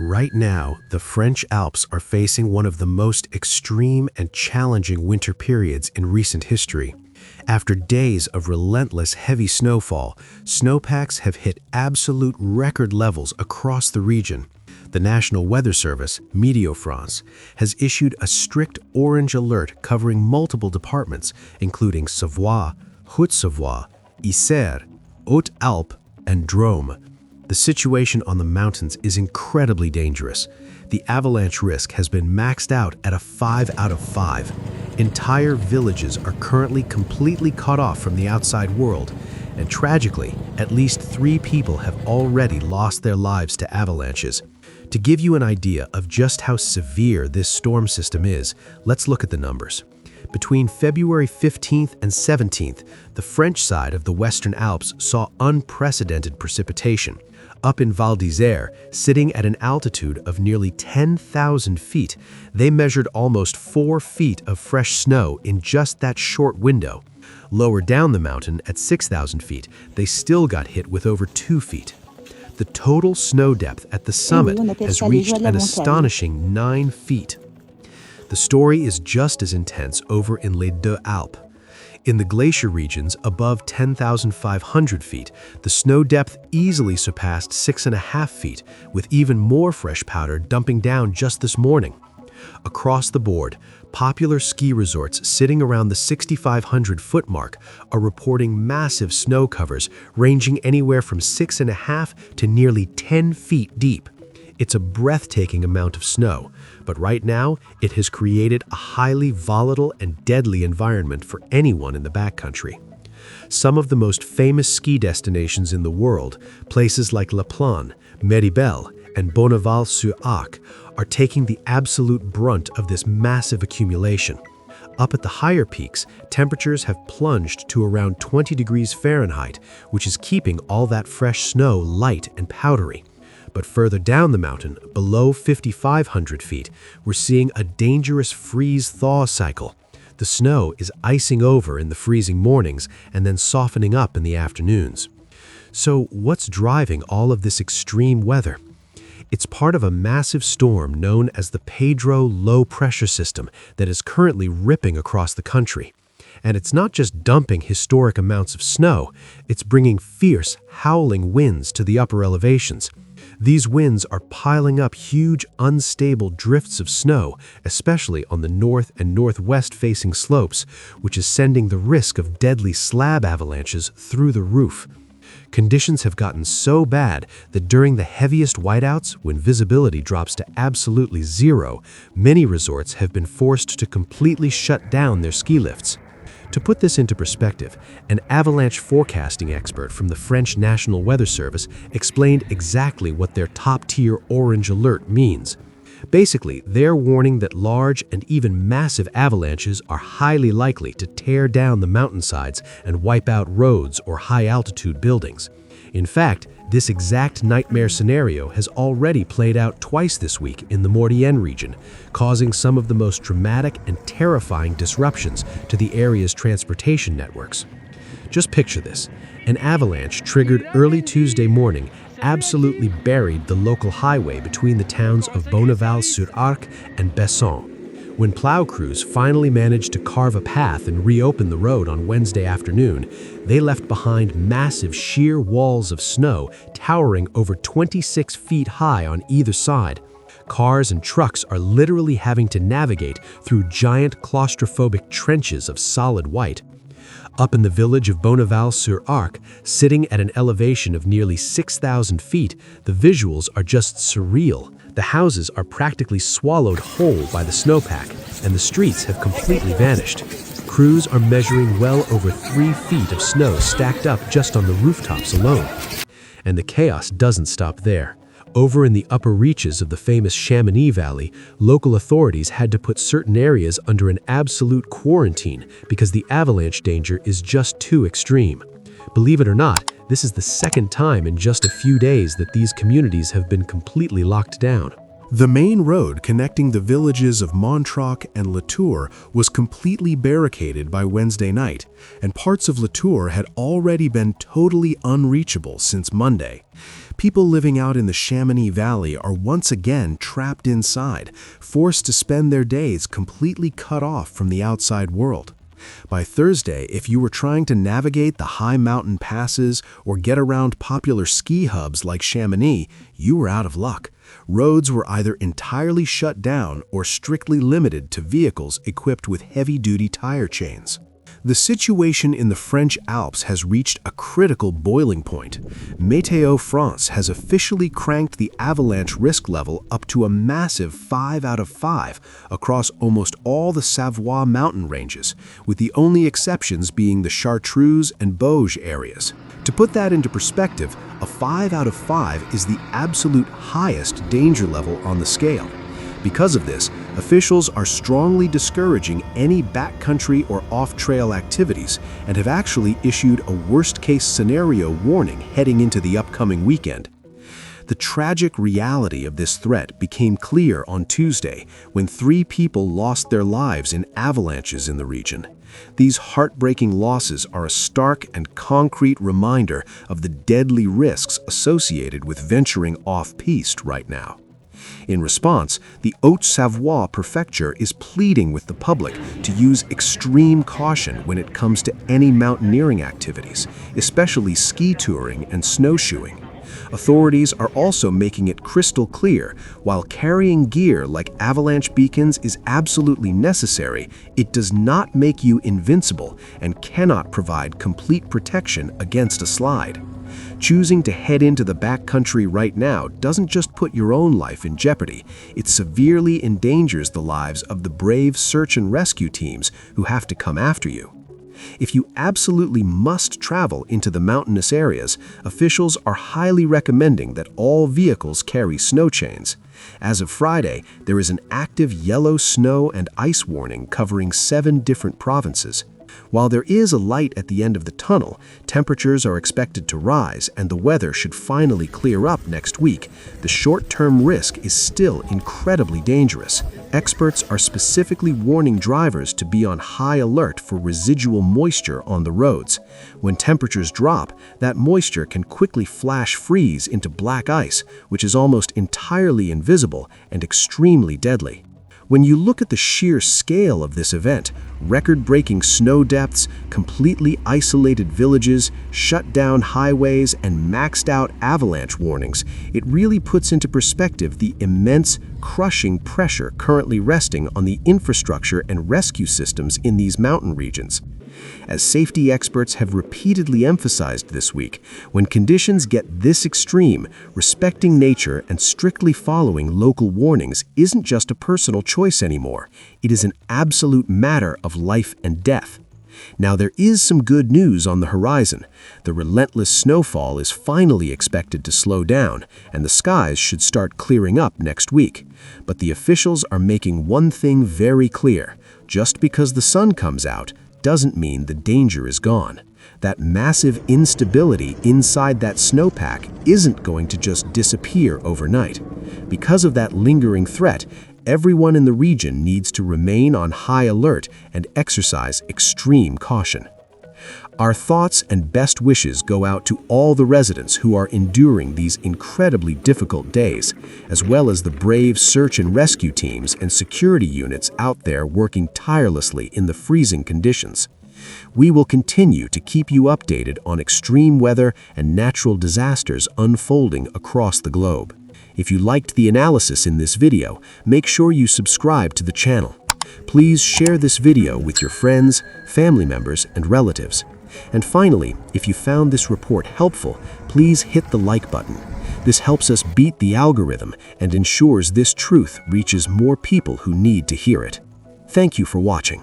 Right now, the French Alps are facing one of the most extreme and challenging winter periods in recent history. After days of relentless heavy snowfall, snowpacks have hit absolute record levels across the region. The National Weather Service, Météo-France, has issued a strict orange alert covering multiple departments, including Savoie, Haute-Savoie, Isère, Haute-Alpes, and Drôme. The situation on the mountains is incredibly dangerous. The avalanche risk has been maxed out at a 5 out of 5. Entire villages are currently completely cut off from the outside world, and tragically, at least 3 people have already lost their lives to avalanches. To give you an idea of just how severe this storm system is, let's look at the numbers. Between February 15th and 17th, the French side of the Western Alps saw unprecedented precipitation. Up in Val d'Isère, sitting at an altitude of nearly 10,000 feet, they measured almost 4 feet of fresh snow in just that short window. Lower down the mountain, at 6,000 feet, they still got hit with over 2 feet. The total snow depth at the summit has reached an astonishing 9 feet. The story is just as intense over in Les Deux Alpes. In the glacier regions above 10,500 feet, the snow depth easily surpassed 6.5 feet, with even more fresh powder dumping down just this morning. Across the board, popular ski resorts sitting around the 6,500-foot mark are reporting massive snow covers ranging anywhere from 6.5 to nearly 10 feet deep. It's a breathtaking amount of snow, but right now it has created a highly volatile and deadly environment for anyone in the backcountry. Some of the most famous ski destinations in the world, places like La Plagne, Méribel, and Bonneval-sur-Arc, are taking the absolute brunt of this massive accumulation. Up at the higher peaks, temperatures have plunged to around 20 degrees Fahrenheit, which is keeping all that fresh snow light and powdery. But further down the mountain, below 5,500 feet, we're seeing a dangerous freeze-thaw cycle. The snow is icing over in the freezing mornings and then softening up in the afternoons. So what's driving all of this extreme weather? It's part of a massive storm known as the Pedro low-pressure system that is currently ripping across the country. And it's not just dumping historic amounts of snow, it's bringing fierce, howling winds to the upper elevations. These winds are piling up huge, unstable drifts of snow, especially on the north and northwest-facing slopes, which is sending the risk of deadly slab avalanches through the roof. Conditions have gotten so bad that during the heaviest whiteouts, when visibility drops to absolutely zero, many resorts have been forced to completely shut down their ski lifts. To put this into perspective, an avalanche forecasting expert from the French National Weather Service explained exactly what their top-tier orange alert means. Basically, they're warning that large and even massive avalanches are highly likely to tear down the mountainsides and wipe out roads or high-altitude buildings. In fact, this exact nightmare scenario has already played out twice this week in the Maurienne region, causing some of the most dramatic and terrifying disruptions to the area's transportation networks. Just picture this. An avalanche triggered early Tuesday morning absolutely buried the local highway between the towns of Bonneval-sur-Arc and Bessans. When plow crews finally managed to carve a path and reopen the road on Wednesday afternoon, they left behind massive sheer walls of snow towering over 26 feet high on either side. Cars and trucks are literally having to navigate through giant claustrophobic trenches of solid white. Up in the village of Bonneval-sur-Arc, sitting at an elevation of nearly 6,000 feet, the visuals are just surreal. The houses are practically swallowed whole by the snowpack, and the streets have completely vanished. Crews are measuring well over 3 feet of snow stacked up just on the rooftops alone. And the chaos doesn't stop there. Over in the upper reaches of the famous Chamonix Valley, local authorities had to put certain areas under an absolute quarantine because the avalanche danger is just too extreme. Believe it or not, this is the second time in just a few days that these communities have been completely locked down. The main road connecting the villages of Montreuil and Latour was completely barricaded by Wednesday night, and parts of Latour had already been totally unreachable since Monday. People living out in the Chamonix Valley are once again trapped inside, forced to spend their days completely cut off from the outside world. By Thursday, if you were trying to navigate the high mountain passes or get around popular ski hubs like Chamonix, you were out of luck. Roads were either entirely shut down or strictly limited to vehicles equipped with heavy-duty tire chains. The situation in the French Alps has reached a critical boiling point. Météo-France has officially cranked the avalanche risk level up to a massive 5 out of 5 across almost all the Savoie mountain ranges, with the only exceptions being the Chartreuse and Bauge areas. To put that into perspective, a 5 out of 5 is the absolute highest danger level on the scale. Because of this, officials are strongly discouraging any backcountry or off-trail activities and have actually issued a worst-case scenario warning heading into the upcoming weekend. The tragic reality of this threat became clear on Tuesday when 3 people lost their lives in avalanches in the region. These heartbreaking losses are a stark and concrete reminder of the deadly risks associated with venturing off-piste right now. In response, the Haute-Savoie prefecture is pleading with the public to use extreme caution when it comes to any mountaineering activities, especially ski touring and snowshoeing. Authorities are also making it crystal clear, while carrying gear like avalanche beacons is absolutely necessary, it does not make you invincible and cannot provide complete protection against a slide. Choosing to head into the backcountry right now doesn't just put your own life in jeopardy, it severely endangers the lives of the brave search and rescue teams who have to come after you. If you absolutely must travel into the mountainous areas, officials are highly recommending that all vehicles carry snow chains. As of Friday, there is an active yellow snow and ice warning covering 7 different provinces. While there is a light at the end of the tunnel, temperatures are expected to rise and the weather should finally clear up next week. The short-term risk is still incredibly dangerous. Experts are specifically warning drivers to be on high alert for residual moisture on the roads. When temperatures drop, that moisture can quickly flash freeze into black ice, which is almost entirely invisible and extremely deadly. When you look at the sheer scale of this event, record-breaking snow depths, completely isolated villages, shut-down highways, and maxed-out avalanche warnings, it really puts into perspective the immense, crushing pressure currently resting on the infrastructure and rescue systems in these mountain regions. As safety experts have repeatedly emphasized this week, when conditions get this extreme, respecting nature and strictly following local warnings isn't just a personal choice anymore. It is an absolute matter of life and death. Now, there is some good news on the horizon. The relentless snowfall is finally expected to slow down, and the skies should start clearing up next week. But the officials are making one thing very clear. Just because the sun comes out doesn't mean the danger is gone. That massive instability inside that snowpack isn't going to just disappear overnight. Because of that lingering threat, everyone in the region needs to remain on high alert and exercise extreme caution. Our thoughts and best wishes go out to all the residents who are enduring these incredibly difficult days, as well as the brave search and rescue teams and security units out there working tirelessly in the freezing conditions. We will continue to keep you updated on extreme weather and natural disasters unfolding across the globe. If you liked the analysis in this video, make sure you subscribe to the channel. Please share this video with your friends, family members, and relatives. And finally, if you found this report helpful, please hit the like button. This helps us beat the algorithm and ensures this truth reaches more people who need to hear it. Thank you for watching.